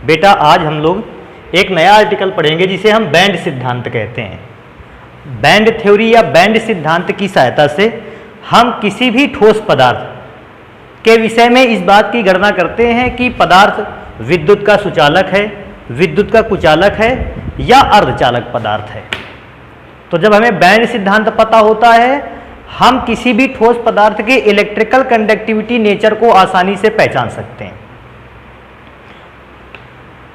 बेटा आज हम लोग एक नया आर्टिकल पढ़ेंगे जिसे हम बैंड सिद्धांत कहते हैं। बैंड थ्योरी या बैंड सिद्धांत की सहायता से हम किसी भी ठोस पदार्थ के विषय में इस बात की गणना करते हैं कि पदार्थ विद्युत का सुचालक है, विद्युत का कुचालक है या अर्धचालक पदार्थ है। तो जब हमें बैंड सिद्धांत पता होता है हम किसी भी ठोस पदार्थ के इलेक्ट्रिकल कंडक्टिविटी नेचर को आसानी से पहचान सकते हैं।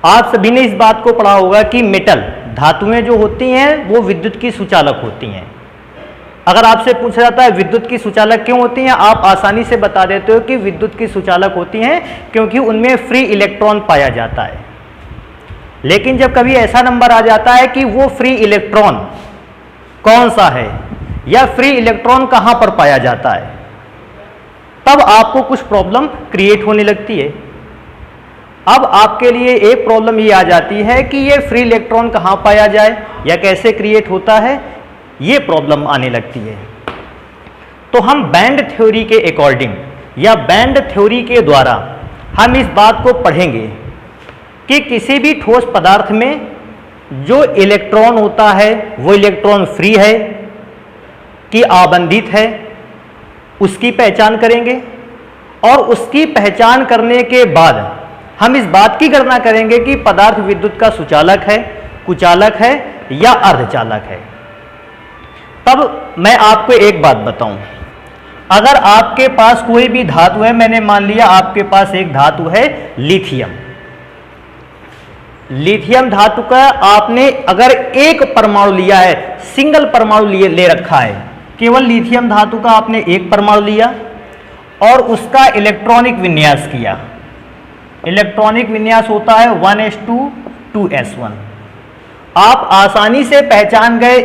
आप सभी ने इस बात को पढ़ा होगा कि मेटल धातुएं जो होती हैं वो विद्युत की सुचालक होती हैं। अगर आपसे पूछा जाता है विद्युत की सुचालक क्यों होती हैं, आप आसानी से बता देते हो कि विद्युत की सुचालक होती हैं क्योंकि उनमें फ्री इलेक्ट्रॉन पाया जाता है। लेकिन जब कभी ऐसा नंबर आ जाता है कि वो फ्री इलेक्ट्रॉन कौन सा है या फ्री इलेक्ट्रॉन कहां पर पाया जाता है, तब आपको कुछ प्रॉब्लम क्रिएट होने लगती है। अब आपके लिए एक प्रॉब्लम ये आ जाती है कि ये फ्री इलेक्ट्रॉन कहां पाया जाए या कैसे क्रिएट होता है, ये प्रॉब्लम आने लगती है। तो हम बैंड थ्योरी के अकॉर्डिंग या बैंड थ्योरी के द्वारा हम इस बात को पढ़ेंगे कि किसी भी ठोस पदार्थ में जो इलेक्ट्रॉन होता है वो इलेक्ट्रॉन फ्री है कि आबंधित है, उसकी पहचान करेंगे। और उसकी पहचान करने के बाद हम इस बात की गणना करेंगे कि पदार्थ विद्युत का सुचालक है, कुचालक है या अर्धचालक है। तब मैं आपको एक बात बताऊं, अगर आपके पास कोई भी धातु है, मैंने मान लिया आपके पास एक धातु है लिथियम। लिथियम धातु का आपने अगर एक परमाणु लिया है, सिंगल परमाणु ले रखा है, केवल लिथियम धातु का आपने एक परमाणु लिया और उसका इलेक्ट्रॉनिक विन्यास किया। इलेक्ट्रॉनिक विन्यास होता है 1s2 2s1। आप आसानी से पहचान गए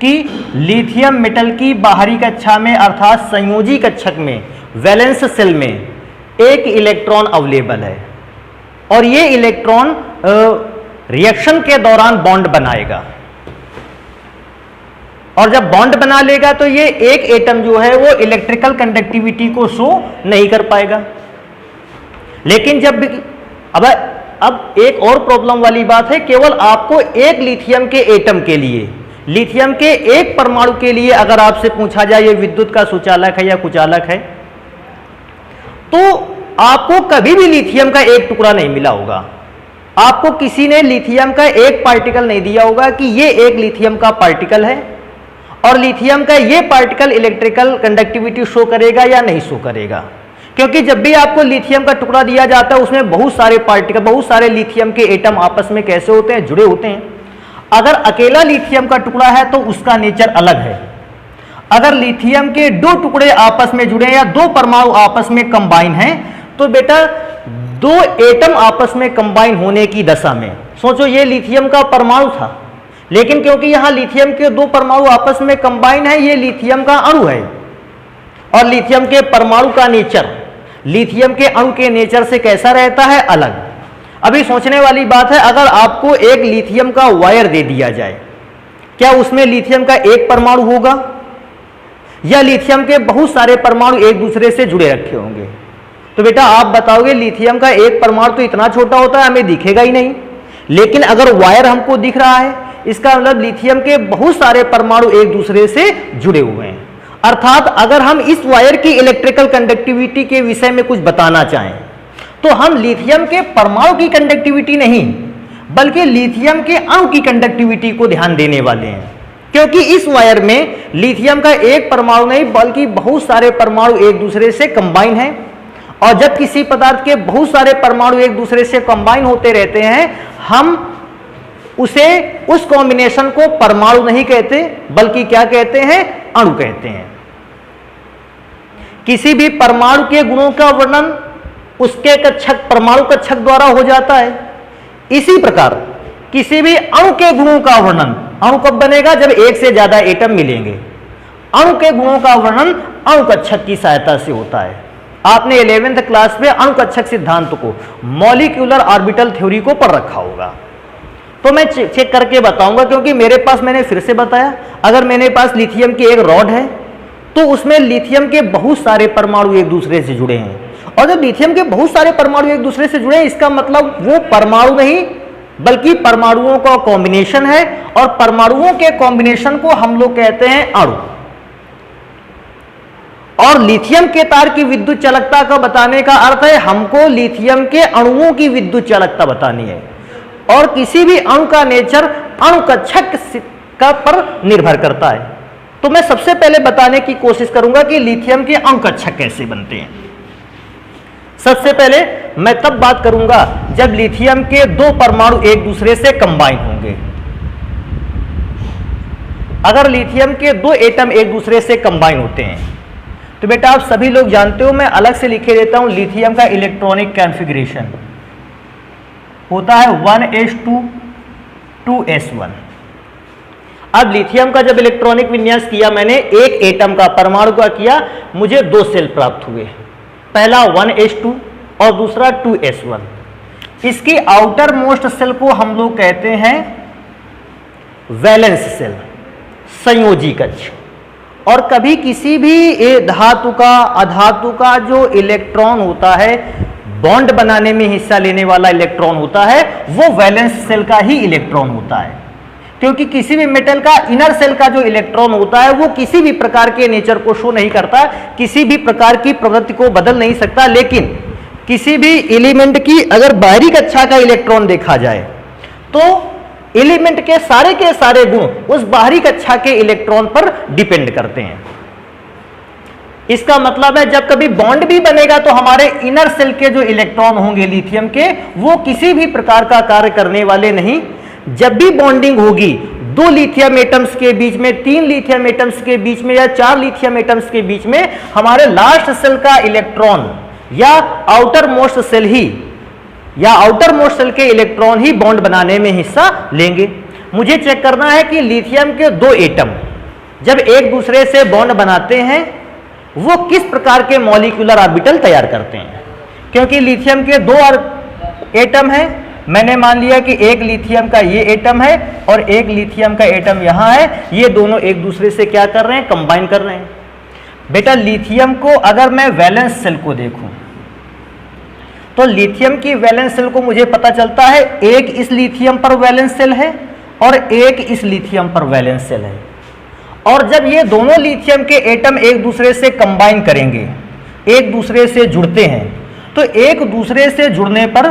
कि लिथियम मेटल की बाहरी कक्षा में अर्थात संयोजी कक्षक में वैलेंस शेल में एक इलेक्ट्रॉन अवेलेबल है और ये इलेक्ट्रॉन रिएक्शन के दौरान बॉन्ड बनाएगा और जब बॉन्ड बना लेगा तो ये एक एटम जो है वो इलेक्ट्रिकल कंडक्टिविटी को शो नहीं कर पाएगा। लेकिन जब अब एक और प्रॉब्लम वाली बात है, केवल आपको एक लिथियम के एटम के लिए, लिथियम के एक परमाणु के लिए अगर आपसे पूछा जाए ये विद्युत का सुचालक है या कुचालक है, तो आपको कभी भी लिथियम का एक टुकड़ा नहीं मिला होगा। आपको किसी ने लिथियम का एक पार्टिकल नहीं दिया होगा कि ये एक लिथियम का पार्टिकल है और लिथियम का ये पार्टिकल इलेक्ट्रिकल कंडक्टिविटी शो करेगा या नहीं शो करेगा। क्योंकि जब भी आपको लिथियम का टुकड़ा दिया जाता है उसमें बहुत सारे पार्टिकल, बहुत सारे लिथियम के एटम आपस में कैसे होते हैं, जुड़े होते हैं। अगर अकेला लिथियम का टुकड़ा है तो उसका नेचर अलग है। अगर लिथियम के दो टुकड़े आपस में जुड़े या दो परमाणु आपस में कंबाइन हैं तो बेटा दो एटम आपस में कंबाइन होने की दशा में, सोचो ये लिथियम का परमाणु था, लेकिन क्योंकि यहां लिथियम के दो परमाणु आपस में कंबाइन है, ये लिथियम का अणु है और लिथियम के परमाणु का नेचर लिथियम के अणु के नेचर से कैसा रहता है, अलग। अभी सोचने वाली बात है, अगर आपको एक लिथियम का वायर दे दिया जाए, क्या उसमें लिथियम का एक परमाणु होगा या लिथियम के बहुत सारे परमाणु एक दूसरे से जुड़े रखे होंगे? तो बेटा आप बताओगे लिथियम का एक परमाणु तो इतना छोटा होता है हमें दिखेगा ही नहीं, लेकिन अगर वायर हमको दिख रहा है इसका मतलब लिथियम के बहुत सारे परमाणु एक दूसरे से जुड़े हुए हैं। अर्थात अगर हम इस वायर की इलेक्ट्रिकल कंडक्टिविटी के विषय में कुछ बताना चाहें तो हम लिथियम के परमाणु की कंडक्टिविटी नहीं बल्कि लिथियम के अणु की कंडक्टिविटी को ध्यान देने वाले हैं। क्योंकि इस वायर में लिथियम का एक परमाणु नहीं बल्कि बहुत सारे परमाणु एक दूसरे से कंबाइन हैं और जब किसी पदार्थ के बहुत सारे परमाणु एक दूसरे से कंबाइन होते रहते हैं हम उसे, उस कॉम्बिनेशन को परमाणु नहीं कहते बल्कि क्या कहते हैं, अणु कहते हैं। किसी भी परमाणु के गुणों का वर्णन उसके कक्षक, परमाणु कक्षक द्वारा हो जाता है। इसी प्रकार किसी भी अणु के गुणों का वर्णन, अणु कब बनेगा, जब एक से ज्यादा एटम मिलेंगे। अणु के गुणों का वर्णन अणु कक्षक की सहायता से होता है। आपने 11th क्लास में अणु कक्षक सिद्धांत को, मॉलिक्यूलर ऑर्बिटल थ्योरी को पढ़ रखा होगा। तो मैं चेक करके बताऊंगा क्योंकि मेरे पास, मैंने फिर से बताया, अगर मेरे पास लिथियम की एक रॉड है तो उसमें लिथियम के बहुत सारे परमाणु एक दूसरे से जुड़े हैं, और जब लिथियम के बहुत सारे परमाणु एक दूसरे से जुड़े हैं, इसका मतलब वो परमाणु नहीं बल्कि परमाणुओं का कॉम्बिनेशन है, और परमाणुओं के कॉम्बिनेशन को हम लोग कहते हैं अणु। और लिथियम के तार की विद्युत चालकता का बताने का अर्थ है हमको लिथियम के अणुओं की विद्युत चालकता बतानी है, और किसी भी अणु का नेचर अणु कक्षक का पर निर्भर करता है। तो मैं सबसे पहले बताने की कोशिश करूंगा कि लिथियम के अणु कक्षक कैसे बनते हैं। सबसे पहले मैं तब बात करूंगा जब लिथियम के दो परमाणु एक दूसरे से कंबाइन होंगे। अगर लिथियम के दो एटम एक दूसरे से कंबाइन होते हैं तो बेटा आप सभी लोग जानते हो, मैं अलग से लिखे देता हूं, लिथियम का इलेक्ट्रॉनिक कॉन्फ़िगरेशन होता है 1s2 2s1। अब लिथियम का जब इलेक्ट्रॉनिक विन्यास किया मैंने, एक एटम का परमाणु का किया, मुझे दो सेल प्राप्त हुए, पहला 1s2 और दूसरा 2s1। इसकी आउटर मोस्ट सेल को हम लोग कहते हैं वैलेंस सेल, संयोजी कक्ष। और कभी किसी भी धातु का अधातु का जो इलेक्ट्रॉन होता है, बॉन्ड बनाने में हिस्सा लेने वाला इलेक्ट्रॉन होता है, वो वैलेंस सेल का ही इलेक्ट्रॉन होता है। क्योंकि किसी भी मेटल का इनर सेल का जो इलेक्ट्रॉन होता है वो किसी भी प्रकार के नेचर को शो नहीं करता, किसी भी प्रकार की प्रवृत्ति को बदल नहीं सकता। लेकिन किसी भी एलिमेंट की अगर बाहरी कक्षा का इलेक्ट्रॉन देखा जाए तो एलिमेंट के सारे गुण उस बाहरी कक्षा के इलेक्ट्रॉन पर डिपेंड करते हैं। इसका मतलब है जब कभी बॉन्ड भी बनेगा तो हमारे इनर सेल के जो इलेक्ट्रॉन होंगे लिथियम के, वो किसी भी प्रकार का कार्य करने वाले नहीं। जब भी बॉन्डिंग होगी दो लिथियम एटम्स के बीच में, तीन लिथियम एटम्स के बीच में या चार लिथियम एटम्स के बीच में, हमारे लास्ट सेल का इलेक्ट्रॉन या आउटर मोस्ट सेल ही या आउटर मोस्ट सेल के इलेक्ट्रॉन ही बॉन्ड बनाने में हिस्सा लेंगे। मुझे चेक करना है कि लिथियम के दो एटम जब एक दूसरे से बॉन्ड बनाते हैं वो किस प्रकार के मॉलिक्यूलर ऑर्बिटल तैयार करते हैं। क्योंकि लिथियम के दो एटम हैं, मैंने मान लिया कि एक लिथियम का ये एटम है और एक लिथियम का एटम यहां है, ये दोनों एक दूसरे से क्या कर रहे हैं, कंबाइन कर रहे हैं। बेटा लिथियम को अगर मैं वैलेंस सेल को देखूं तो लिथियम की वैलेंस सेल को मुझे पता चलता है एक इस लिथियम पर वैलेंस सेल है और एक इस लिथियम पर वैलेंस सेल है। और जब ये दोनों लिथियम के एटम एक दूसरे से कंबाइन करेंगे, एक दूसरे से जुड़ते हैं, तो एक दूसरे से जुड़ने पर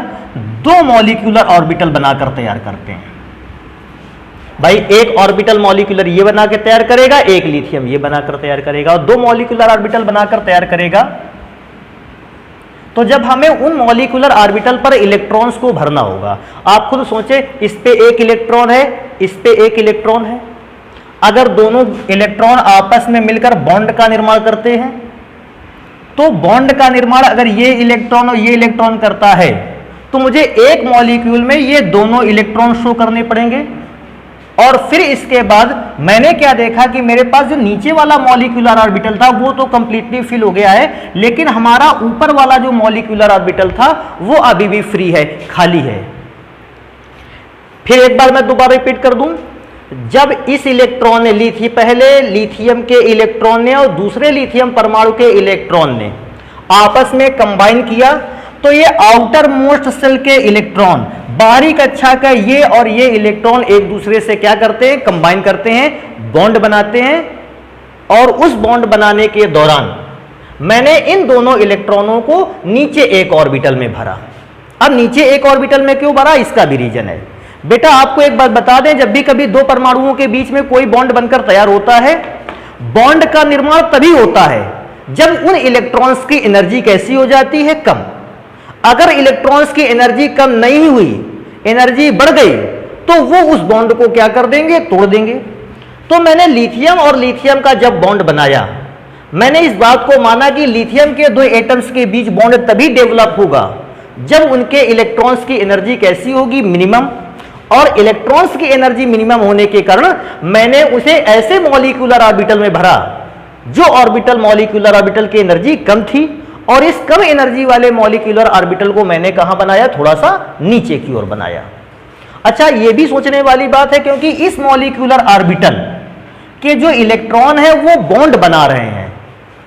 दो मॉलिक्यूलर ऑर्बिटल बनाकर तैयार करते हैं। भाई एक ऑर्बिटल मॉलिक्यूलर ये बना के तैयार करेगा, एक लिथियम ये बनाकर तैयार करेगा, और दो मॉलिक्यूलर ऑर्बिटल बनाकर तैयार करेगा। तो जब हमें उन मॉलिक्यूलर ऑर्बिटल पर इलेक्ट्रॉन्स को भरना होगा, आप खुद सोचे, इस पे एक इलेक्ट्रॉन है, इस पे एक इलेक्ट्रॉन है। अगर दोनों इलेक्ट्रॉन आपस में मिलकर बॉन्ड का निर्माण करते हैं तो बॉन्ड का निर्माण अगर ये इलेक्ट्रॉन और ये इलेक्ट्रॉन करता है तो मुझे एक मॉलिक्यूल में ये दोनों इलेक्ट्रॉन शो करने पड़ेंगे। और फिर इसके बाद मैंने क्या देखा कि मेरे पास जो नीचे वाला मॉलिक्यूलर ऑर्बिटल था वो तो कंप्लीटली फिल हो गया है, लेकिन हमारा ऊपर वाला जो मॉलिक्यूलर ऑर्बिटल था वो अभी भी फ्री है, खाली है। फिर एक बार मैं दोबारा रिपीट कर दूं, जब इस इलेक्ट्रॉन ने पहले लिथियम के इलेक्ट्रॉन ने और दूसरे लिथियम परमाणु के इलेक्ट्रॉन ने आपस में कंबाइन किया तो ये आउटर मोस्ट सेल के इलेक्ट्रॉन, बाहरी कक्षा का ये और ये इलेक्ट्रॉन एक दूसरे से क्या करते हैं, कंबाइन करते हैं, बॉन्ड बनाते हैं। और उस बॉन्ड बनाने के दौरान मैंने इन दोनों इलेक्ट्रॉनों को नीचे एक ऑर्बिटल में भरा। अब नीचे एक ऑर्बिटल में क्यों भरा, इसका भी रीजन है। बेटा आपको एक बात बता दें, जब भी कभी दो परमाणुओं के बीच में कोई बॉन्ड बनकर तैयार होता है, बॉन्ड का निर्माण तभी होता है जब उन इलेक्ट्रॉन्स की एनर्जी कैसी हो जाती है, कम। अगर इलेक्ट्रॉन्स की एनर्जी कम नहीं हुई, एनर्जी बढ़ गई, तो वो उस बॉन्ड को क्या कर देंगे, तोड़ देंगे। तो मैंने लिथियम और लिथियम का जब बॉन्ड बनाया, मैंने इस बात को माना कि लिथियम के दो एटम्स के बीच बॉन्ड तभी डेवलप होगा जब उनके इलेक्ट्रॉन्स की एनर्जी कैसी होगी, मिनिमम। और इलेक्ट्रॉन्स की एनर्जी मिनिमम होने के कारण मैंने उसे ऐसे मॉलिक्यूलर ऑर्बिटल में भरा जो ऑर्बिटल मॉलिक्यूलर ऑर्बिटल की एनर्जी कम थी, और इस कम एनर्जी वाले मॉलिक्यूलर ऑर्बिटल को मैंने कहां बनाया, थोड़ा सा नीचे की ओर बनाया। अच्छा, यह भी सोचने वाली बात है क्योंकि इस मॉलिक्यूलर ऑर्बिटल के जो इलेक्ट्रॉन है वो बॉन्ड बना रहे हैं,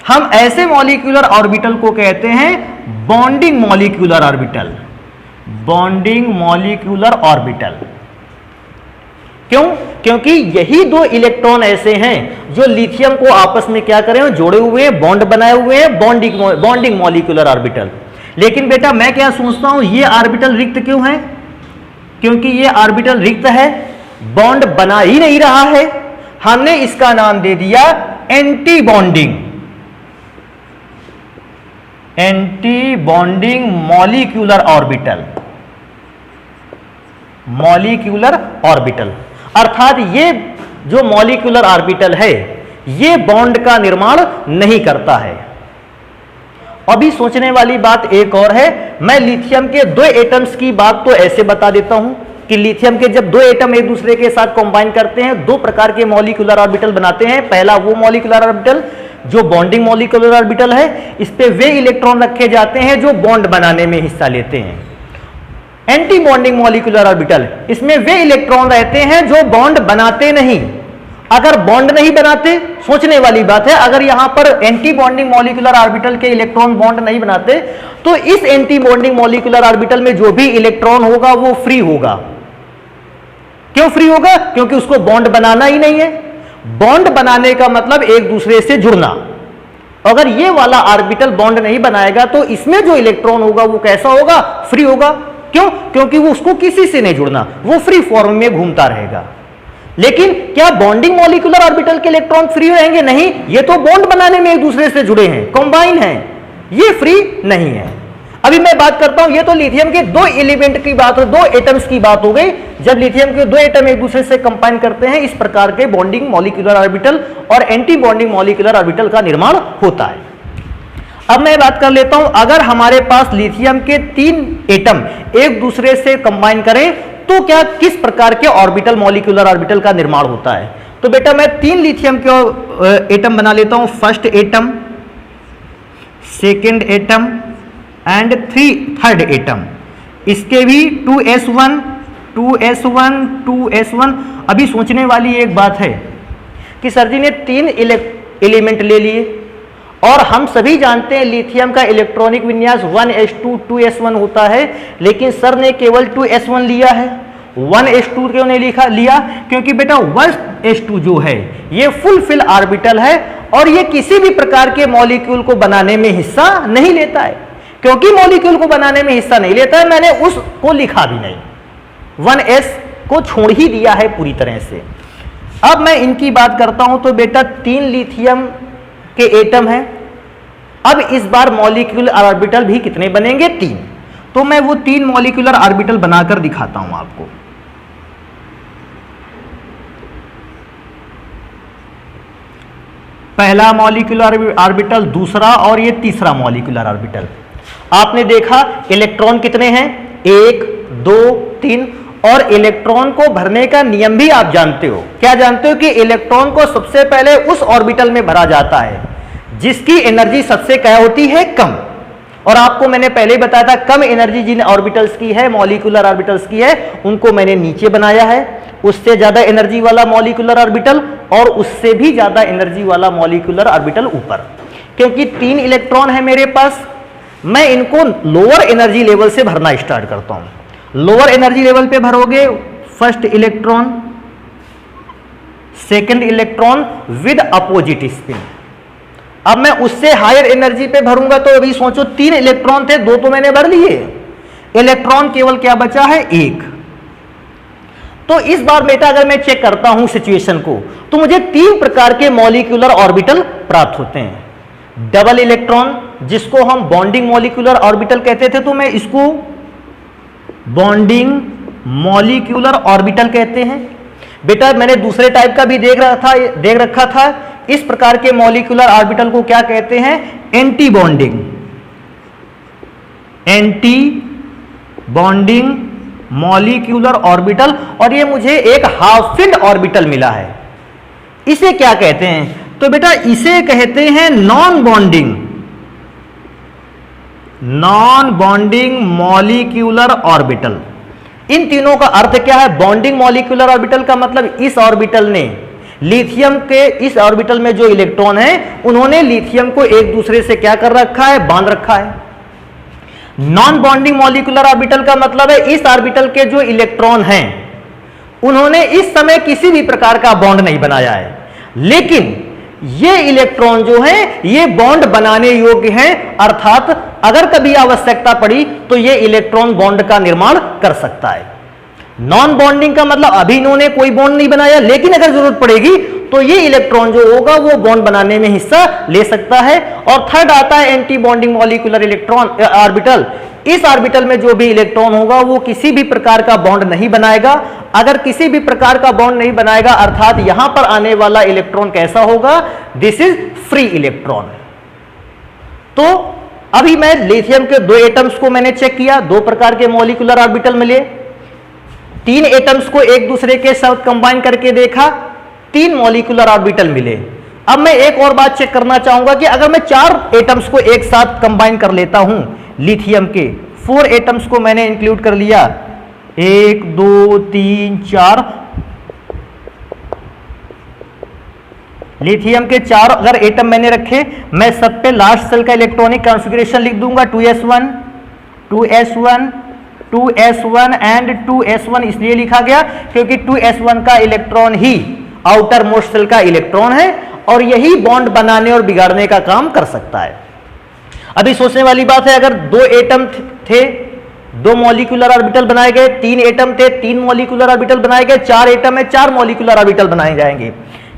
हम ऐसे मॉलिक्यूलर ऑर्बिटल को कहते हैं bonding molecular orbital. Bonding molecular orbital क्यों? क्योंकि यही दो इलेक्ट्रॉन ऐसे हैं जो लिथियम को आपस में क्या करें, जोड़े हुए हैं, बॉन्ड बनाए हुए हैं, बॉन्डिंग मॉलिक्यूलर ऑर्बिटल। लेकिन बेटा मैं क्या सोचता हूं, ये ऑर्बिटल रिक्त क्यों है? क्योंकि ये ऑर्बिटल रिक्त है, बॉन्ड बना ही नहीं रहा है। हमने इसका नाम दे दिया anti bonding, anti bonding molecular orbital. Molecular orbital अर्थात ये जो मॉलिक्यूलर ऑर्बिटल है ये बॉन्ड का निर्माण नहीं करता है। अभी सोचने वाली बात एक और है, मैं लिथियम के दो एटम्स की बात तो ऐसे बता देता हूं कि लिथियम के जब दो एटम एक दूसरे के साथ कंबाइन करते हैं, दो प्रकार के मॉलिक्यूलर ऑर्बिटल बनाते हैं। पहला वो मॉलिक्यूलर ऑर्बिटल जो बॉन्डिंग मॉलिक्यूलर ऑर्बिटल है, इस पे वे इलेक्ट्रॉन रखे जाते हैं जो बॉन्ड बनाने में हिस्सा लेते हैं। एंटी बॉन्डिंग मॉलिक्यूलर ऑर्बिटल, इसमें वे इलेक्ट्रॉन रहते हैं जो बॉन्ड बनाते नहीं। अगर बॉन्ड नहीं बनाते, सोचने वाली बात है, अगर यहां पर एंटी बॉन्डिंग मॉलिक्यूलर ऑर्बिटल के इलेक्ट्रॉन बॉन्ड नहीं बनाते तो इस एंटी बॉन्डिंग मॉलिक्यूलर ऑर्बिटल में जो भी इलेक्ट्रॉन होगा वो फ्री होगा। क्यों फ्री होगा? क्योंकि उसको बॉन्ड बनाना ही नहीं है। बॉन्ड बनाने का मतलब एक दूसरे से जुड़ना। अगर ये वाला ऑर्बिटल बॉन्ड नहीं बनाएगा तो इसमें जो इलेक्ट्रॉन होगा वो कैसा होगा? फ्री होगा। क्यों? क्योंकि वो उसको किसी से नहीं जुड़ना, वो फ्री फॉर्म में घूमता रहेगा। लेकिन क्या बॉन्डिंग मॉलिक्यूलर ऑर्बिटल के इलेक्ट्रॉन फ्री रहेंगे? नहीं, ये तो बॉन्ड बनाने में एक दूसरे से जुड़े हैं, कंबाइन हैं, ये फ्री नहीं है। अभी मैं बात करता हूं, ये तो लिथियम के दो एलिमेंट की बात हो, दो एटम्स की बात हो गई। जब लिथियम के दो एटम एक दूसरे से कंबाइन करते हैं, इस प्रकार के बॉन्डिंग मॉलिक्यूलर ऑर्बिटल और एंटी बॉन्डिंग मॉलिक्यूलर ऑर्बिटल का निर्माण होता है। अब मैं बात कर लेता हूं, अगर हमारे पास लिथियम के तीन एटम एक दूसरे से कंबाइन करें तो क्या किस प्रकार के ऑर्बिटल मॉलिक्यूलर ऑर्बिटल का निर्माण होता है? तो बेटा मैं तीन लिथियम के एटम बना लेता हूं, first atom, second atom and third atom. इसके भी 2s1 2s1 2s1। अभी सोचने वाली एक बात है कि सर जी ने तीन एलिमेंट ले लिए और हम सभी जानते हैं लिथियम का इलेक्ट्रॉनिक विन्यास 1s2 2s1 होता है, लेकिन सर ने केवल 2s1 लिया है। 1s2 क्यों नहीं लिया? क्योंकि बेटा 1s2 जो है ये फुल ऑर्बिटल है और ये किसी भी प्रकार के मॉलिक्यूल को बनाने में हिस्सा नहीं लेता है। क्योंकि मॉलिक्यूल को बनाने में हिस्सा नहीं लेता है, मैंने उसको लिखा भी नहीं, 1s को छोड़ ही दिया है पूरी तरह से। अब मैं इनकी बात करता हूं तो बेटा तीन लिथियम के एटम हैं। अब इस बार मॉलिक्यूलर ऑर्बिटल भी कितने बनेंगे? 3। तो मैं वो 3 मॉलिक्यूलर ऑर्बिटल बनाकर दिखाता हूं आपको। पहला मॉलिक्यूलर ऑर्बिटल, दूसरा और ये तीसरा मॉलिक्यूलर ऑर्बिटल। आपने देखा इलेक्ट्रॉन कितने हैं? 1 2 3। और इलेक्ट्रॉन को भरने का नियम भी आप जानते हो। क्या जानते हो? कि इलेक्ट्रॉन को सबसे पहले उस ऑर्बिटल में भरा जाता है जिसकी एनर्जी सबसे क्या होती है? कम। और आपको मैंने पहले ही बताया था कम एनर्जी जिन ऑर्बिटल्स की है, मॉलिक्यूलर ऑर्बिटल्स की है, उनको मैंने नीचे बनाया है। उससे ज्यादा एनर्जी वाला मॉलिक्यूलर ऑर्बिटल और उससे भी ज्यादा एनर्जी वाला मॉलिक्यूलर ऑर्बिटल ऊपर। क्योंकि 3 इलेक्ट्रॉन है मेरे पास, मैं इनको लोअर एनर्जी लेवल से भरना स्टार्ट करता हूं। लोअर एनर्जी लेवल पे भरोगे first electron, second electron with opposite spin. अब मैं उससे हायर एनर्जी पे भरूंगा तो अभी सोचो 3 इलेक्ट्रॉन थे, 2 तो मैंने भर लिए, इलेक्ट्रॉन केवल क्या बचा है? 1। तो इस बार बेटा अगर मैं चेक करता हूं सिचुएशन को तो मुझे 3 प्रकार के मॉलिक्यूलर ऑर्बिटल प्राप्त होते हैं। डबल इलेक्ट्रॉन जिसको हम बॉन्डिंग मॉलिक्यूलर ऑर्बिटल कहते थे, तो मैं इसको बॉन्डिंग मॉलिक्यूलर ऑर्बिटल कहते हैं। बेटा मैंने दूसरे टाइप का भी देख रखा था। इस प्रकार के मॉलिक्यूलर ऑर्बिटल को क्या कहते हैं? Anti bonding molecular orbital. और ये मुझे एक हाफ फील्ड ऑर्बिटल मिला है, इसे क्या कहते हैं? तो बेटा इसे कहते हैं नॉन बॉन्डिंग मॉलिक्यूलर ऑर्बिटल। इन तीनों का अर्थ क्या है? बॉन्डिंग मॉलिक्यूलर ऑर्बिटल का मतलब इस ऑर्बिटल ने लिथियम के इस ऑर्बिटल में जो इलेक्ट्रॉन है, उन्होंने लिथियम को एक दूसरे से क्या कर रखा है, बांध रखा है। नॉन बॉन्डिंग मॉलिक्यूलर ऑर्बिटल का मतलब है इस ऑर्बिटल के जो इलेक्ट्रॉन हैं, उन्होंने इस समय किसी भी प्रकार का बॉन्ड नहीं बनाया है, लेकिन ये इलेक्ट्रॉन जो है ये बॉन्ड बनाने योग्य हैं, अर्थात अगर कभी आवश्यकता पड़ी तो ये इलेक्ट्रॉन बॉन्ड का निर्माण कर सकता है। नॉन बॉन्डिंग का मतलब अभी इन्होंने कोई बॉन्ड नहीं बनाया, लेकिन अगर जरूरत पड़ेगी तो ये इलेक्ट्रॉन जो होगा वो बॉन्ड बनाने में हिस्सा ले सकता है। और थर्ड आता है anti bonding molecular electron orbital. इस ऑर्बिटल में जो भी इलेक्ट्रॉन होगा वो किसी भी प्रकार का बॉन्ड नहीं बनाएगा। अगर किसी भी प्रकार का बॉन्ड नहीं बनाएगा, अर्थात यहां पर आने वाला इलेक्ट्रॉन कैसा होगा, दिस इज फ्री इलेक्ट्रॉन। तो अभी मैं लिथियम के दो एटम्स को मैंने चेक किया, दो प्रकार के मॉलिक्यूलर ऑर्बिटल मिले, तीन एटम्स को एक दूसरे के साथ कंबाइन करके देखा, तीन मॉलिक्यूलर ऑर्बिटल मिले। अब मैं एक और बात चेक करना चाहूंगा कि अगर मैं चार एटम्स को एक साथ कंबाइन कर लेता हूं, लिथियम के 4 एटम्स को मैंने इंक्लूड कर लिया, 1 2 3 4, लिथियम के 4 अगर एटम मैंने रखे, मैं सब पे लास्ट सेल का इलेक्ट्रॉनिक कॉन्फ़िगरेशन लिख दूंगा, 2s1 2s1 2s1 and 2s1 इसलिए लिखा गया क्योंकि 2s1 का इलेक्ट्रॉन ही आउटर मोस्ट सेल का इलेक्ट्रॉन है और यही बॉन्ड बनाने और बिगाड़ने का काम कर सकता है। अभी सोचने वाली बात है, अगर दो एटम थे, दो मॉलिक्यूलर ऑर्बिटल बनाए गए, तीन एटम थे, तीन मॉलिक्यूलर ऑर्बिटल बनाए गए, चार एटम है, चार मॉलिक्यूलर ऑर्बिटल बनाए जाएंगे।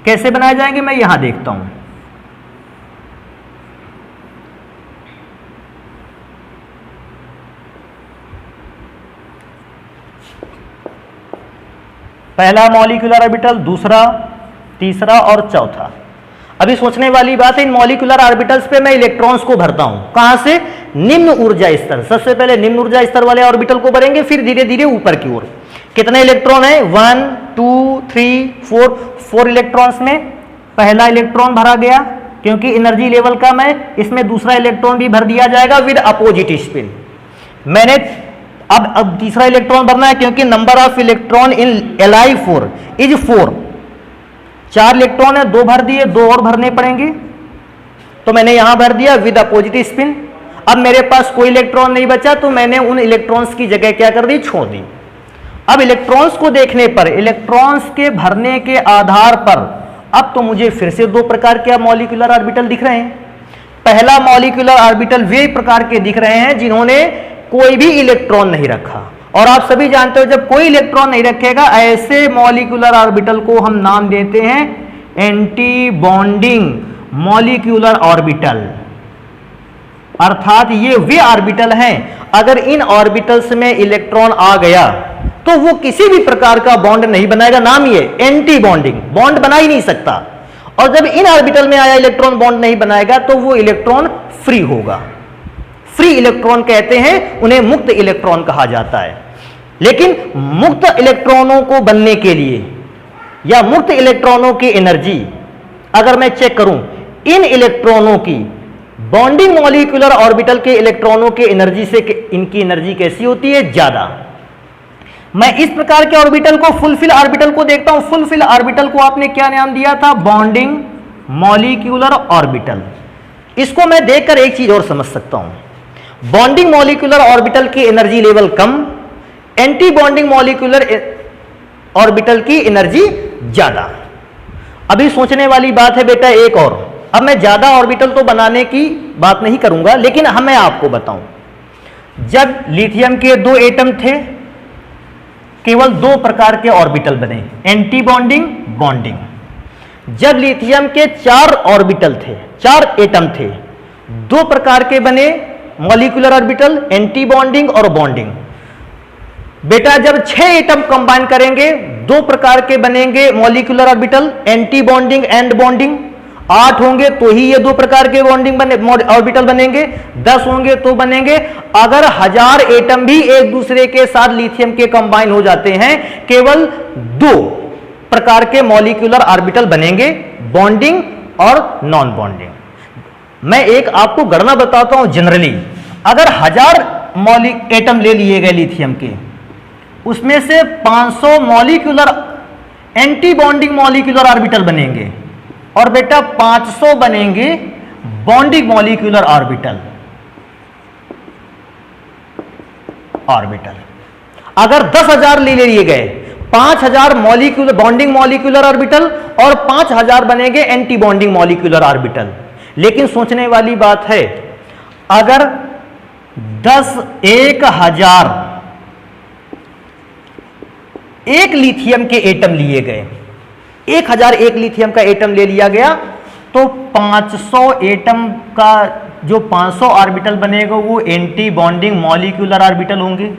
कैसे बनाए जाएंगे मैं यहां देखता हूं। पहला मॉलिक्यूलर ऑर्बिटल, दूसरा, तीसरा और चौथा। अभी सोचने वाली बात है, इन मॉलिक्यूलर ऑर्बिटल्स पे मैं इलेक्ट्रॉन्स को भरता हूं, कहां से, निम्न ऊर्जा स्तर। सबसे पहले निम्न ऊर्जा स्तर वाले ऑर्बिटल को भरेंगे, फिर धीरे धीरे ऊपर की ओर। कितने इलेक्ट्रॉन है, 1 2 3 4 इलेक्ट्रॉन्स में पहला इलेक्ट्रॉन भरा गया, क्योंकि एनर्जी लेवल कम है, इसमें दूसरा इलेक्ट्रॉन भी भर दिया जाएगा विद अपोजिट स्पिन। मैंने अब तीसरा इलेक्ट्रॉन भरना है, क्योंकि number of electron in Li4 is 4। 4 electron है, 2 भर दिए, 2 और भरने पड़ेंगे, तो मैंने यहां भर दिया विद अपोजिट स्पिन। अब मेरे पास कोई इलेक्ट्रॉन नहीं बचा, तो मैंने उन इलेक्ट्रॉन्स की जगह क्या कर दी, छोड़ दी। अब इलेक्ट्रॉन्स को देखने पर, इलेक्ट्रॉन्स के भरने के आधार पर अब तो मुझे फिर से दो प्रकार के मॉलिक्यूलर ऑर्बिटल दिख रहे हैं। पहला मॉलिक्यूलर ऑर्बिटल वे प्रकार के दिख रहे हैं जिन्होंने कोई भी इलेक्ट्रॉन नहीं रखा, और आप सभी जानते हो जब कोई इलेक्ट्रॉन नहीं रखेगा, ऐसे मॉलिक्यूलर ऑर्बिटल को हम नाम देते हैं एंटी बॉन्डिंग मॉलिक्यूलर ऑर्बिटल। अर्थात ये वे ऑर्बिटल हैं, अगर इन ऑर्बिटल्स में इलेक्ट्रॉन आ गया तो वो किसी भी प्रकार का बॉन्ड नहीं बनाएगा, नाम ये एंटी बॉन्डिंग, बॉन्ड बना ही नहीं सकता। और जब इन ऑर्बिटल में आया इलेक्ट्रॉन बॉन्ड नहीं बनाएगा तो वो इलेक्ट्रॉन फ्री होगा। फ्री इलेक्ट्रॉन कहते हैं, उन्हें मुक्त इलेक्ट्रॉन कहा जाता है। लेकिन मुक्त इलेक्ट्रॉनों को बनने के लिए या मुक्त इलेक्ट्रॉनों की एनर्जी अगर मैं चेक करूं, इन इलेक्ट्रॉनों की बॉन्डिंग मॉलिक्यूलर ऑर्बिटल के इलेक्ट्रॉनों की एनर्जी से इनकी एनर्जी कैसी होती है, ज्यादा। मैं इस प्रकार के ऑर्बिटल को फुलफिल ऑर्बिटल को देखता हूं। फुलफिल ऑर्बिटल को आपने क्या नाम दिया था, बॉन्डिंग मॉलिक्यूलर ऑर्बिटल। इसको मैं देखकर एक चीज और समझ सकता हूं, बॉन्डिंग मॉलिक्यूलर ऑर्बिटल की एनर्जी लेवल कम, एंटी बॉन्डिंग मॉलिक्यूलर ऑर्बिटल की एनर्जी ज्यादा। अभी सोचने वाली बात है बेटा एक और, अब मैं ज्यादा ऑर्बिटल तो बनाने की बात नहीं करूंगा, लेकिन मैं आपको बताऊं, जब लिथियम के दो एटम थे केवल दो प्रकार के ऑर्बिटल बने, एंटी बॉन्डिंग, बॉन्डिंग। जब लिथियम के 4 ऑर्बिटल थे, 4 एटम थे, दो प्रकार के बने मॉलिक्यूलर ऑर्बिटल, एंटी बॉन्डिंग और बॉन्डिंग। बेटा जब 6 एटम कंबाइन करेंगे, दो प्रकार के बनेंगे molecular orbital, anti bonding and bonding. 8 होंगे तो ही ये दो प्रकार के बॉन्डिंग ऑर्बिटल बनेंगे, 10 होंगे तो बनेंगे। अगर 1000 एटम भी एक दूसरे के साथ लिथियम के कंबाइन हो जाते हैं, केवल 2 प्रकार के मॉलिक्यूलर ऑर्बिटल बनेंगे, बॉन्डिंग और नॉन बॉन्डिंग। मैं एक आपको गणना बताता हूं, जनरली अगर 1000 एटम ले लिए गए लिथियम के, उसमें से 500 molecular anti bonding molecular orbital बनेंगे और बेटा 500 बनेंगे बॉन्डिंग मॉलिक्यूलर ऑर्बिटल। अगर 10,000 ले लिए गए, 5,000 मॉलिक्यूलर बॉन्डिंग मॉलिक्यूलर ऑर्बिटल और 5,000 बनेंगे एंटी बॉन्डिंग मॉलिक्यूलर ऑर्बिटल। लेकिन सोचने वाली बात है, अगर 1,000 एक लिथियम के एटम लिए गए, 1,000 एक लिथियम का एटम ले लिया गया, तो 500 एटम का जो 500 ऑर्बिटल बनेगा वो एंटी बॉन्डिंग मॉलिक्यूलर ऑर्बिटल होंगे,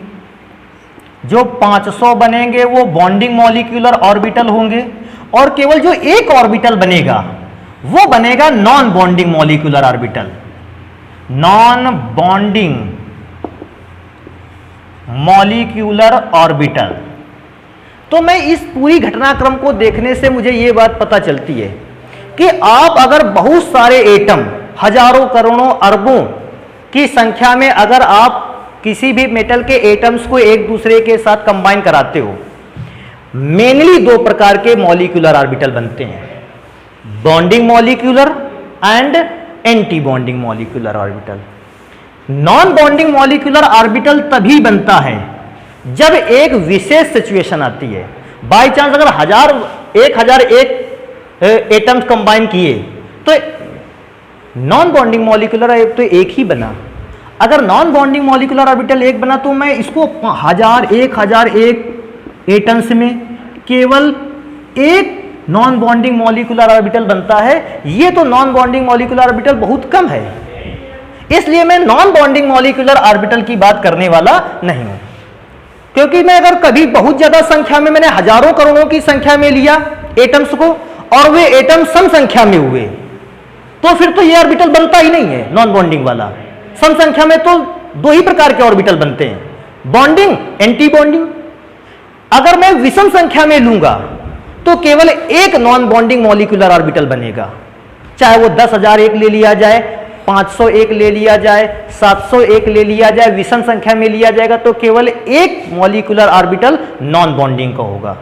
जो 500 बनेंगे वो बॉन्डिंग मॉलिक्यूलर ऑर्बिटल होंगे, और केवल जो एक ऑर्बिटल बनेगा वो बनेगा non bonding molecular orbital. Non bonding molecular orbital. तो मैं इस पूरी घटनाक्रम को देखने से मुझे यह बात पता चलती है कि आप अगर बहुत सारे एटम, हजारों करोड़ों अरबों की संख्या में अगर आप किसी भी मेटल के एटम्स को एक दूसरे के साथ कंबाइन कराते हो, मेनली दो प्रकार के मॉलिक्यूलर ऑर्बिटल बनते हैं, bonding molecular and anti bonding molecular orbital. Non bonding molecular orbital तभी बनता है जब एक विशेष सिचुएशन आती है। बाय चांस अगर 1,001 एटम्स कंबाइन किए तो नॉन बॉन्डिंग मॉलिक्यूलर तो एक ही बना। अगर नॉन बॉन्डिंग मॉलिक्यूलर ऑर्बिटल एक बना तो मैं इसको 1,001 एटम्स में केवल एक नॉन बॉन्डिंग मॉलिक्यूलर ऑर्बिटल बनता है। ये तो नॉन बॉन्डिंग मॉलिक्यूलर ऑर्बिटल बहुत कम है, इसलिए मैं नॉन बॉन्डिंग मॉलिक्यूलर ऑर्बिटल की बात करने वाला नहीं हूं। क्योंकि मैं अगर कभी बहुत ज्यादा संख्या में, मैंने हजारों करोड़ों की संख्या में लिया एटम्स को और वे एटम सम संख्या में हुए, तो फिर तो ये ऑर्बिटल बनता ही नहीं है नॉन बॉन्डिंग वाला। सम संख्या में तो दो ही प्रकार के ऑर्बिटल बनते हैं, बॉन्डिंग, एंटी बॉन्डिंग। अगर मैं विषम संख्या में लूंगा तो केवल एक नॉन बॉन्डिंग मॉलिक्यूलर ऑर्बिटल बनेगा, चाहे वो 10,000 एक ले लिया जाए, 501 ले लिया जाए, 701 ले लिया जाए, विषम संख्या में लिया जाएगा तो केवल एक मॉलिक्यूलर ऑर्बिटल नॉन बॉन्डिंग का होगा।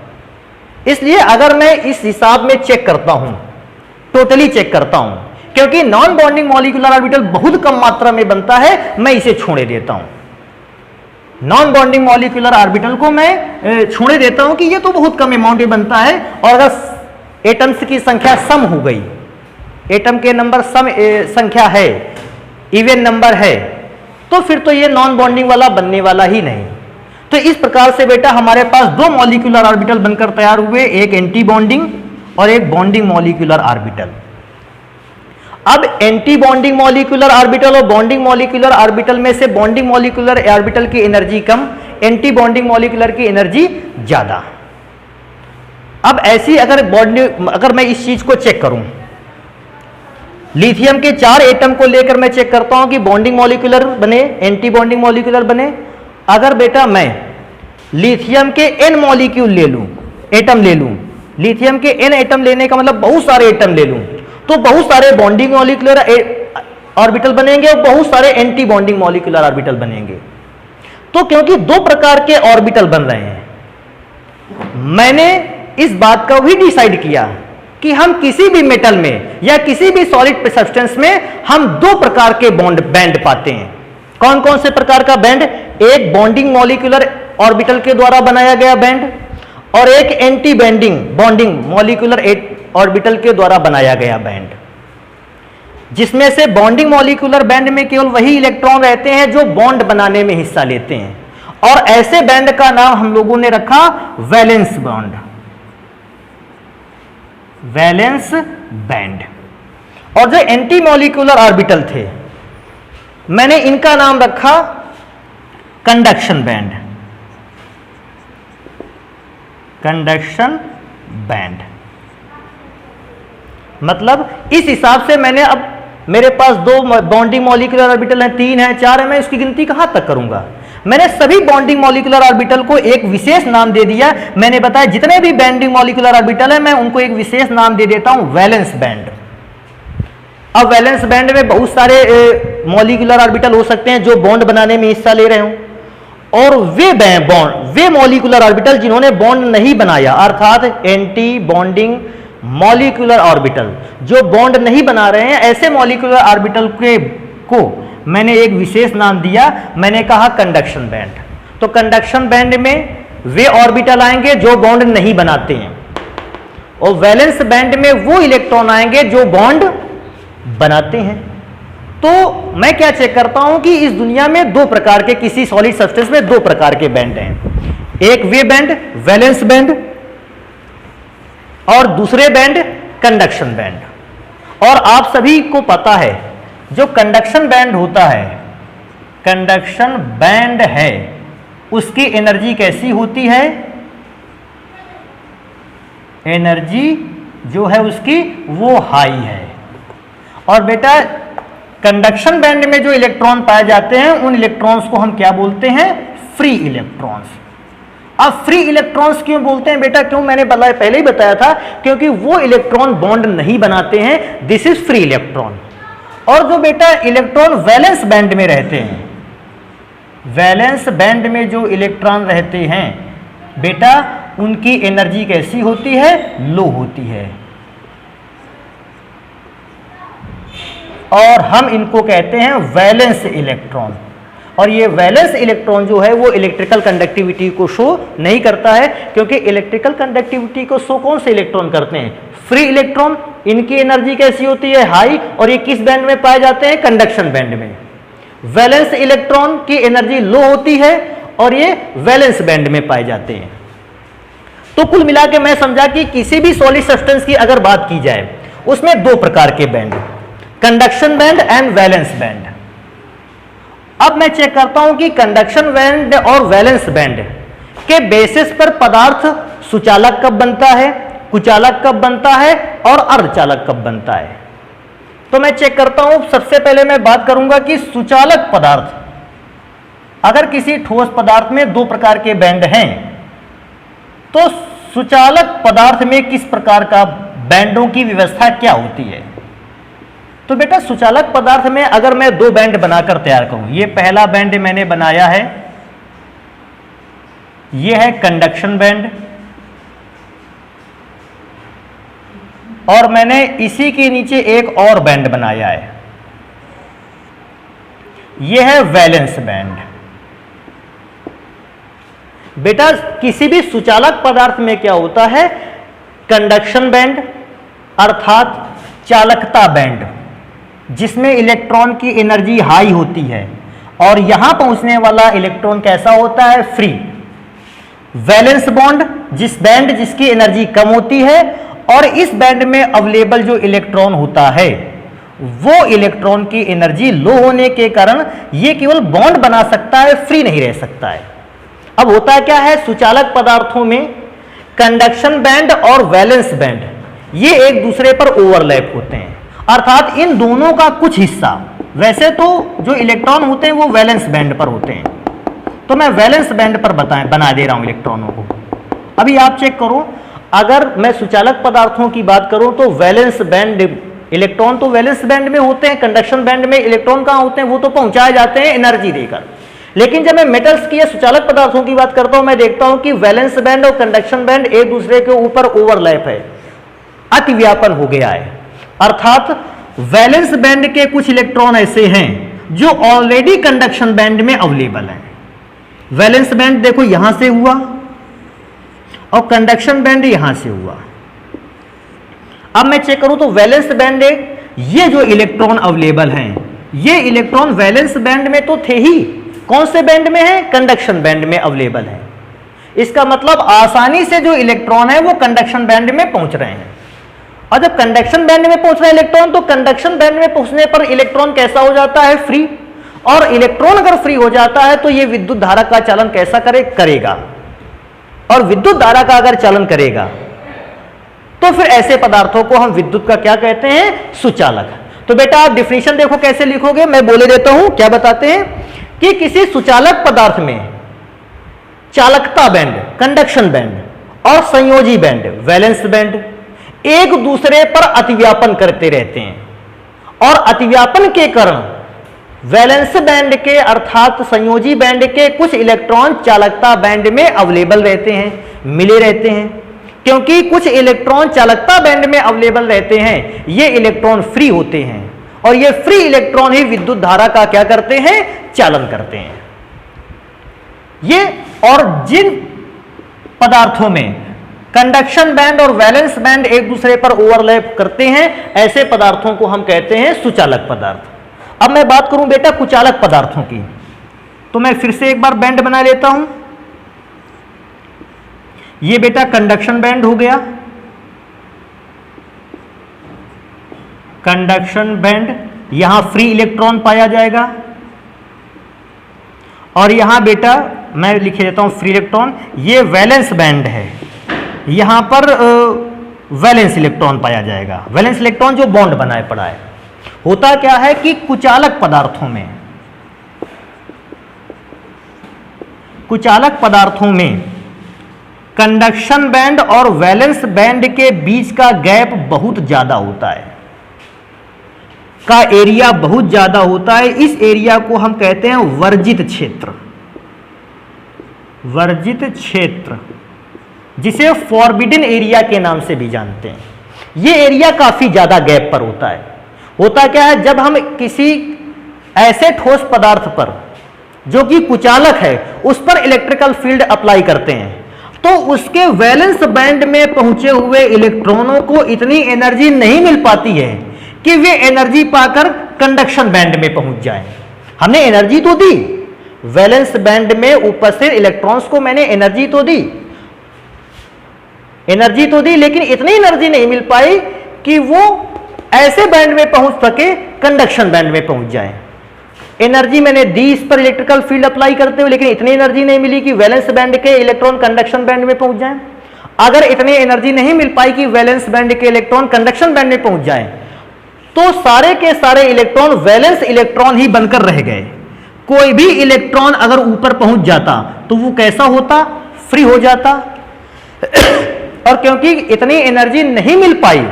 इसलिए अगर मैं इस हिसाब में चेक करता हूं, टोटली चेक करता हूं, क्योंकि नॉन बॉन्डिंग मॉलिक्यूलर ऑर्बिटल बहुत कम मात्रा में बनता है, मैं इसे छोड़े देता हूं। नॉन बॉन्डिंग मॉलिक्यूलर ऑर्बिटल को मैं छोड़े देता हूं कि ये तो बहुत कम अमाउंट में बनता है, और अगर एटम्स की संख्या सम हो गई, एटम के नंबर सम संख्या है, इवन नंबर है, तो फिर तो ये नॉन बॉन्डिंग वाला बनने वाला ही नहीं। तो इस प्रकार से बेटा हमारे पास दो मॉलिक्यूलर ऑर्बिटल बनकर तैयार हुए, एक एंटी बॉन्डिंग और एक बॉन्डिंग मॉलिक्यूलर ऑर्बिटल। अब एंटी बॉन्डिंग मॉलिक्यूलर ऑर्बिटल और बॉन्डिंग मॉलिक्यूलर ऑर्बिटल में से बॉन्डिंग मॉलिक्यूलर ऑर्बिटल की एनर्जी कम, एंटी बॉन्डिंग मॉलिक्यूलर की एनर्जी ज्यादा। अब ऐसी अगर मैं इस चीज को चेक करूं, लिथियम के 4 एटम को लेकर मैं चेक करता हूं कि बॉन्डिंग मॉलिक्यूलर बने, एंटी बॉन्डिंग मॉलिक्यूलर बने। अगर बेटा मैं लिथियम के n मॉलिक्यूल ले लूं, एटम ले लूं, लिथियम के n एटम लेने का मतलब बहुत सारे एटम ले लूं, तो बहुत सारे बॉन्डिंग मॉलिक्यूलर ऑर्बिटल बनेंगे और बहुत सारे एंटी बॉन्डिंग मॉलिक्यूलर ऑर्बिटल बनेंगे। तो क्योंकि दो प्रकार के ऑर्बिटल बन रहे हैं, मैंने इस बात का भी डिसाइड किया कि हम किसी भी मेटल में या किसी भी सॉलिड सब्सटेंस में हम दो प्रकार के बैंड पाते हैं। कौन कौन से प्रकार का बैंड? एक बॉन्डिंग मॉलिक्यूलर ऑर्बिटल के द्वारा बनाया गया बैंड और एक एंटी बॉन्डिंग मॉलिक्यूलर ऑर्बिटल के द्वारा बनाया गया बैंड, जिसमें से बॉन्डिंग मॉलिक्यूलर बैंड में केवल वही इलेक्ट्रॉन रहते हैं जो बॉन्ड बनाने में हिस्सा लेते हैं, और ऐसे बैंड का नाम हम लोगों ने रखा वैलेंस बॉन्ड, वैलेंस बैंड। और जो एंटी मॉलिक्यूलर ऑर्बिटल थे, मैंने इनका नाम रखा कंडक्शन बैंड, कंडक्शन बैंड। मतलब इस हिसाब से मैंने, अब मेरे पास दो बॉन्डिंग मॉलिक्यूलर ऑर्बिटल हैं, 3 हैं, 4 हैं, मैं उसकी गिनती कहां तक करूंगा? मैंने सभी बॉन्डिंग मॉलिक्यूलर ऑर्बिटल को एक विशेष नाम दे दिया। मैंने बताया जितने भी बॉन्डिंग मॉलिक्यूलर ऑर्बिटल है मैं उनको एक विशेष नाम दे देता हूं, वैलेंस बैंड। अब वैलेंस बैंड में बहुत सारे मॉलिक्यूलर ऑर्बिटल हो सकते हैं जो बॉन्ड बनाने में हिस्सा ले रहे हो, और वे मॉलिक्यूलर ऑर्बिटल जिन्होंने बॉन्ड नहीं बनाया, अर्थात एंटी बॉन्डिंग मॉलिक्यूलर ऑर्बिटल, जो बॉन्ड नहीं बना रहे हैं, ऐसे मॉलिक्यूलर ऑर्बिटल को मैंने एक विशेष नाम दिया, मैंने कहा कंडक्शन बैंड। तो कंडक्शन बैंड में वे ऑर्बिटल आएंगे जो बॉन्ड नहीं बनाते हैं, और वैलेंस बैंड में वो इलेक्ट्रॉन आएंगे जो बॉन्ड बनाते हैं। तो मैं क्या चेक करता हूं कि इस दुनिया में दो प्रकार के, किसी सॉलिड सब्सटेंस में दो प्रकार के बैंड हैं, एक वे बैंड वैलेंस बैंड और दूसरे बैंड कंडक्शन बैंड। और आप सभी को पता है जो कंडक्शन बैंड होता है, कंडक्शन बैंड है, उसकी एनर्जी कैसी होती है, एनर्जी जो है उसकी वो हाई है। और बेटा कंडक्शन बैंड में जो इलेक्ट्रॉन पाए जाते हैं उन इलेक्ट्रॉन्स को हम क्या बोलते हैं, फ्री इलेक्ट्रॉन्स। अब फ्री इलेक्ट्रॉन्स क्यों बोलते हैं बेटा, क्यों, मैंने पहले ही बताया था, क्योंकि वो इलेक्ट्रॉन बॉन्ड नहीं बनाते हैं, दिस इज फ्री इलेक्ट्रॉन। और जो बेटा इलेक्ट्रॉन वैलेंस बैंड में रहते हैं, वैलेंस बैंड में जो इलेक्ट्रॉन रहते हैं बेटा, उनकी एनर्जी कैसी होती है, लो होती है, और हम इनको कहते हैं वैलेंस इलेक्ट्रॉन। और ये वैलेंस इलेक्ट्रॉन जो है वो इलेक्ट्रिकल कंडक्टिविटी को शो नहीं करता है, क्योंकि इलेक्ट्रिकल कंडक्टिविटी को शो कौन से इलेक्ट्रॉन करते हैं, फ्री इलेक्ट्रॉन। इनकी एनर्जी कैसी होती है, हाई, और ये किस बैंड में पाए जाते हैं, कंडक्शन बैंड में। वैलेंस इलेक्ट्रॉन की एनर्जी लो होती है और ये वैलेंस बैंड में पाए जाते हैं। तो कुल मिला के मैं समझा कि किसी भी सॉलिड सब्सटेंस की अगर बात की जाए उसमें दो प्रकार के band, conduction band and valence band. अब मैं चेक करता हूं कि कंडक्शन बैंड और वैलेंस बैंड के बेसिस पर पदार्थ सुचालक कब बनता है, कुचालक कब बनता है और अर्धचालक कब बनता है। तो मैं चेक करता हूं, सबसे पहले मैं बात करूंगा कि सुचालक पदार्थ, अगर किसी ठोस पदार्थ में दो प्रकार के बैंड हैं तो सुचालक पदार्थ में किस प्रकार का बैंडों की व्यवस्था क्या होती है। तो बेटा सुचालक पदार्थ में अगर मैं दो बैंड बनाकर तैयार करूं, ये पहला बैंड मैंने बनाया है, ये है कंडक्शन बैंड, और मैंने इसी के नीचे एक और बैंड बनाया है, ये है वैलेंस बैंड। बेटा किसी भी सुचालक पदार्थ में क्या होता है, कंडक्शन बैंड अर्थात चालकता बैंड, जिसमें इलेक्ट्रॉन की एनर्जी हाई होती है और यहां पहुंचने वाला इलेक्ट्रॉन कैसा होता है, फ्री। वैलेंस बॉन्ड बैंड जिसकी एनर्जी कम होती है, और इस बैंड में अवेलेबल जो इलेक्ट्रॉन होता है वो इलेक्ट्रॉन की एनर्जी लो होने के कारण ये केवल बॉन्ड बना सकता है, फ्री नहीं रह सकता है। अब होता क्या है, सुचालक पदार्थों में कंडक्शन बैंड और वैलेंस बैंड ये एक दूसरे पर ओवरलैप होते हैं, अर्थात इन दोनों का कुछ हिस्सा, वैसे तो जो इलेक्ट्रॉन होते हैं वो वैलेंस बैंड पर होते हैं, तो मैं वैलेंस बैंड पर बना दे रहा हूं इलेक्ट्रॉनों को। अभी आप चेक करो, अगर मैं सुचालक पदार्थों की बात करूं तो वैलेंस बैंड इलेक्ट्रॉन तो वैलेंस बैंड में होते हैं, कंडक्शन बैंड में इलेक्ट्रॉन कहां होते हैं, वो तो पहुंचाए जाते हैं एनर्जी देकर। लेकिन जब मैं मेटल्स की या सुचालक पदार्थों की बात करता हूं, मैं देखता हूं कि वैलेंस बैंड और कंडक्शन बैंड एक दूसरे के ऊपर ओवरलैप है, अतिव्यापन हो गया है, अर्थात वैलेंस बैंड के कुछ इलेक्ट्रॉन ऐसे हैं जो ऑलरेडी कंडक्शन बैंड में अवेलेबल हैं। वैलेंस बैंड देखो यहां से हुआ और कंडक्शन बैंड यहां से हुआ। अब मैं चेक करूं तो वैलेंस बैंड, ये जो इलेक्ट्रॉन अवेलेबल हैं, ये इलेक्ट्रॉन वैलेंस बैंड में तो थे ही, कौन से बैंड में है, कंडक्शन बैंड में अवेलेबल है। इसका मतलब आसानी से जो इलेक्ट्रॉन है वो कंडक्शन बैंड में पहुंच रहे हैं। और जब कंडक्शन बैंड में पहुंच रहे हैं इलेक्ट्रॉन, तो कंडक्शन बैंड में पहुंचने पर इलेक्ट्रॉन कैसा हो जाता है, फ्री। और इलेक्ट्रॉन अगर फ्री हो जाता है तो ये विद्युत धारा का चालन कैसा करेगा, और विद्युत धारा का अगर चालन करेगा तो फिर ऐसे पदार्थों को हम विद्युत का क्या कहते हैं, सुचालक। तो बेटा आप डिफिनेशन देखो कैसे लिखोगे, मैं बोले देता हूं। क्या बताते हैं कि किसी सुचालक पदार्थ में चालकता बैंड, कंडक्शन बैंड और संयोजी बैंड, वैलेंस बैंड एक दूसरे पर अतिव्यापन करते रहते हैं, और अतिव्यापन के कारण वैलेंस बैंड के अर्थात संयोजी बैंड के कुछ इलेक्ट्रॉन चालकता बैंड में अवेलेबल रहते हैं, मिले रहते हैं। क्योंकि कुछ इलेक्ट्रॉन चालकता बैंड में अवेलेबल रहते हैं, ये इलेक्ट्रॉन फ्री होते हैं और ये फ्री इलेक्ट्रॉन ही विद्युत धारा का क्या करते हैं, चालन करते हैं। ये और जिन पदार्थों में कंडक्शन बैंड और वैलेंस बैंड एक दूसरे पर ओवरलैप करते हैं, ऐसे पदार्थों को हम कहते हैं सुचालक पदार्थ। अब मैं बात करूं बेटा कुचालक पदार्थों की, तो मैं फिर से एक बार बैंड बना लेता हूं। ये बेटा कंडक्शन बैंड हो गया, कंडक्शन बैंड, यहां फ्री इलेक्ट्रॉन पाया जाएगा और यहां बेटा मैं लिख देता हूं फ्री इलेक्ट्रॉन। ये वैलेंस बैंड है, यहां पर वैलेंस इलेक्ट्रॉन पाया जाएगा। वैलेंस इलेक्ट्रॉन जो बॉन्ड बनाए पड़ा है। होता क्या है कि कुचालक पदार्थों में कंडक्शन बैंड और वैलेंस बैंड के बीच का गैप बहुत ज्यादा होता है, का एरिया बहुत ज्यादा होता है। इस एरिया को हम कहते हैं वर्जित क्षेत्र, वर्जित क्षेत्र, जिसे फॉरबिडन एरिया के नाम से भी जानते हैं। यह एरिया काफी ज्यादा गैप पर होता है। होता क्या है, जब हम किसी ऐसे ठोस पदार्थ पर जो कि कुचालक है उस पर इलेक्ट्रिकल फील्ड अप्लाई करते हैं, तो उसके वैलेंस बैंड में पहुंचे हुए इलेक्ट्रॉनों को इतनी एनर्जी नहीं मिल पाती है कि वे एनर्जी पाकर कंडक्शन बैंड में पहुंच जाएं। हमने एनर्जी तो दी, वैलेंस बैंड में उपस्थित इलेक्ट्रॉन्स को मैंने एनर्जी तो दी, लेकिन इतनी एनर्जी नहीं मिल पाई कि वो ऐसे बैंड में पहुंच सके, कंडक्शन बैंड में पहुंच जाए। एनर्जी मैंने दी इस पर इलेक्ट्रिकल फील्ड अप्लाई करते हुए, लेकिन इतनी एनर्जी नहीं मिली कि वैलेंस बैंड के इलेक्ट्रॉन कंडक्शन बैंड में पहुंच जाएं। अगर इतनी एनर्जी नहीं मिल पाई कि वैलेंस बैंड के इलेक्ट्रॉन कंडक्शन बैंड में पहुंच जाएं, तो सारे के सारे इलेक्ट्रॉन वैलेंस इलेक्ट्रॉन ही बनकर रह गए। कोई भी इलेक्ट्रॉन अगर ऊपर पहुंच जाता तो वो कैसा होता, फ्री हो जाता। और क्योंकि इतनी एनर्जी नहीं मिल पाई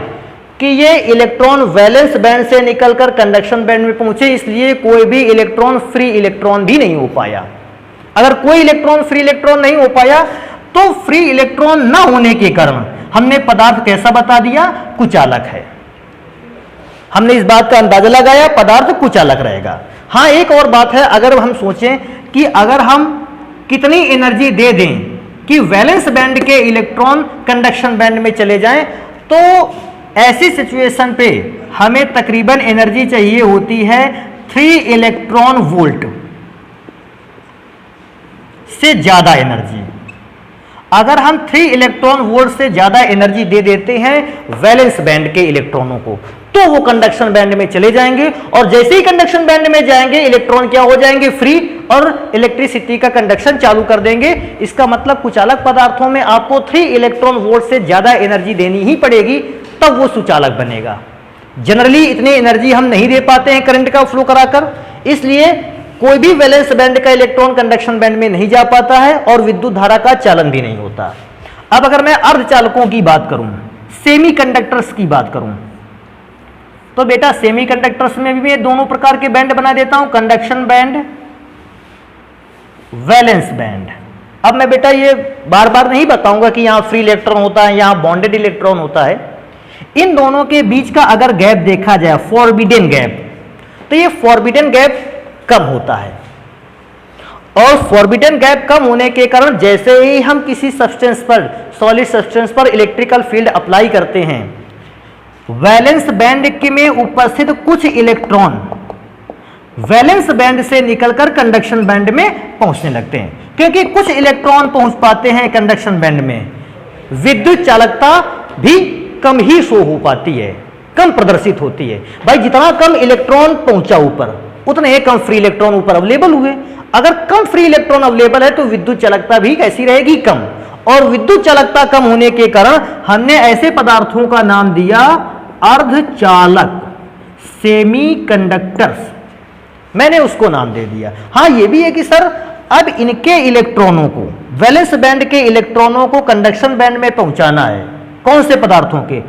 कि ये इलेक्ट्रॉन वैलेंस बैंड से निकलकर कंडक्शन बैंड में पहुंचे, इसलिए कोई भी इलेक्ट्रॉन फ्री इलेक्ट्रॉन भी नहीं हो पाया। अगर कोई इलेक्ट्रॉन फ्री इलेक्ट्रॉन नहीं हो पाया तो फ्री इलेक्ट्रॉन ना होने के कारण हमने पदार्थ कैसा बता दिया, कुचालक है। हमने इस बात का अंदाजा लगाया, पदार्थ कुचालक रहेगा। हाँ, एक और बात है, अगर हम सोचें कि अगर हम कितनी एनर्जी दे दें कि वैलेंस बैंड के इलेक्ट्रॉन कंडक्शन बैंड में चले जाएं, तो ऐसी सिचुएशन पे हमें तकरीबन एनर्जी चाहिए होती है 3 इलेक्ट्रॉन वोल्ट से ज्यादा एनर्जी। अगर हम 3 इलेक्ट्रॉन वोल्ट से ज्यादा एनर्जी दे देते हैं वैलेंस बैंड के इलेक्ट्रॉनों को, तो वो कंडक्शन बैंड में चले जाएंगे और जैसे ही कंडक्शन बैंड में जाएंगे इलेक्ट्रॉन क्या हो जाएंगे, फ्री, और इलेक्ट्रिसिटी का कंडक्शन चालू कर देंगे। इसका मतलब कुचालक पदार्थों में आपको 3 इलेक्ट्रॉन वोल्ट से ज्यादा एनर्जी देनी ही पड़ेगी, तब वो सुचालक बनेगा। जनरली इतनी एनर्जी हम नहीं दे पाते हैं करंट का फ्लो कराकर, इसलिए कोई भी वैलेंस बैंड का इलेक्ट्रॉन कंडक्शन बैंड में नहीं जा पाता है और विद्युत धारा का चालन भी नहीं होता। अब अगर मैं अर्धचालकों की बात करूं, सेमीकंडक्टर्स की बात करूं, तो बेटा सेमीकंडक्टर्स में भी मैं दोनों प्रकार के बैंड बना देता हूं, कंडक्शन बैंड, वैलेंस बैंड। अब मैं बेटा ये बार बार नहीं बताऊंगा कि यहां फ्री इलेक्ट्रॉन होता है, यहां बॉन्डेड इलेक्ट्रॉन होता है। इन दोनों के बीच का अगर गैप देखा जाए, फॉरबिडन गैप, तो ये फॉरबिडन गैप कम होता है। और फॉरबिडन गैप कम होने के कारण जैसे ही हम किसी सब्सटेंस पर, सॉलिड सब्सटेंस पर इलेक्ट्रिकल फील्ड अप्लाई करते हैं, वैलेंस बैंड में उपस्थित कुछ इलेक्ट्रॉन वैलेंस बैंड से निकलकर कंडक्शन बैंड में पहुंचने लगते हैं। क्योंकि कुछ इलेक्ट्रॉन पहुंच पाते हैं कंडक्शन बैंड में, विद्युत चालकता भी कम ही शो हो पाती है, कम प्रदर्शित होती है। भाई जितना कम इलेक्ट्रॉन पहुंचा ऊपर, उतने ही कम फ्री इलेक्ट्रॉन ऊपर अवेलेबल हुए। अगर कम फ्री इलेक्ट्रॉन अवेलेबल है तो विद्युत चालकता भी कैसी रहेगी, कम। और विद्युत चालकता कम होने के कारण हमने ऐसे पदार्थों का नाम दिया अर्धचालक, सेमीकंडक्टर्स, मैंने उसको नाम दे दिया। हाँ, ये भी है कि सर अब इनके इलेक्ट्रॉनों को, वैलेंस बैंड के इलेक्ट्रॉनों को कंडक्शन बैंड में पहुंचाना है। कौन से पदार्थों के?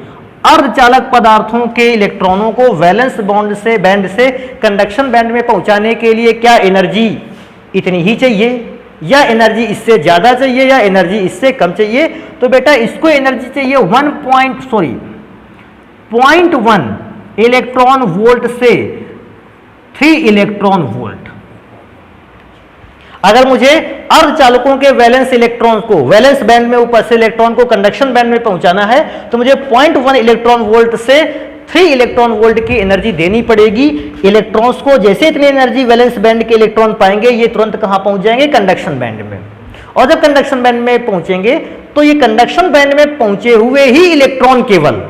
अर्धचालक पदार्थों के इलेक्ट्रॉनों को वैलेंस बैंड से कंडक्शन बैंड में पहुंचाने के लिए क्या एनर्जी इतनी ही चाहिए, या एनर्जी इससे ज्यादा चाहिए, या एनर्जी इससे कम चाहिए? तो बेटा इसको एनर्जी चाहिए 0.1 इलेक्ट्रॉन वोल्ट से 3 इलेक्ट्रॉन वोल्ट। अगर मुझे अर्धचालकों के वैलेंस इलेक्ट्रॉन को वैलेंस बैंड में ऊपर से इलेक्ट्रॉन को कंडक्शन बैंड में पहुंचाना है तो मुझे 0.1 इलेक्ट्रॉन वोल्ट से 3 इलेक्ट्रॉन वोल्ट की एनर्जी देनी पड़ेगी। इलेक्ट्रॉन्स को जैसे इतनी एनर्जी वैलेंस बैंड के इलेक्ट्रॉन पाएंगे ये तुरंत कहां पहुंच जाएंगे? कंडक्शन बैंड में। और जब कंडक्शन बैंड में पहुंचेंगे तो ये कंडक्शन बैंड में पहुंचे हुए ही इलेक्ट्रॉन केवल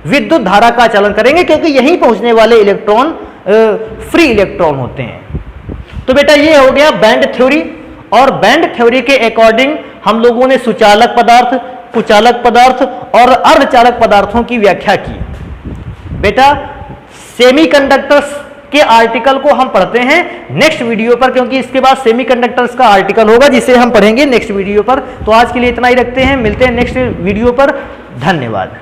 विद्युत धारा का चालन करेंगे, क्योंकि यहीं पहुंचने वाले इलेक्ट्रॉन फ्री इलेक्ट्रॉन होते हैं। तो बेटा ये हो गया बैंड थ्योरी, और बैंड थ्योरी के अकॉर्डिंग हम लोगों ने सुचालक पदार्थ, कुचालक पदार्थ और अर्धचालक पदार्थों की व्याख्या की। बेटा सेमीकंडक्टर्स के आर्टिकल को हम पढ़ते हैं नेक्स्ट वीडियो पर, क्योंकि इसके बाद सेमीकंडक्टर्स का आर्टिकल होगा जिसे हम पढ़ेंगे नेक्स्ट वीडियो पर। तो आज के लिए इतना ही रखते हैं, मिलते हैं नेक्स्ट वीडियो पर। धन्यवाद।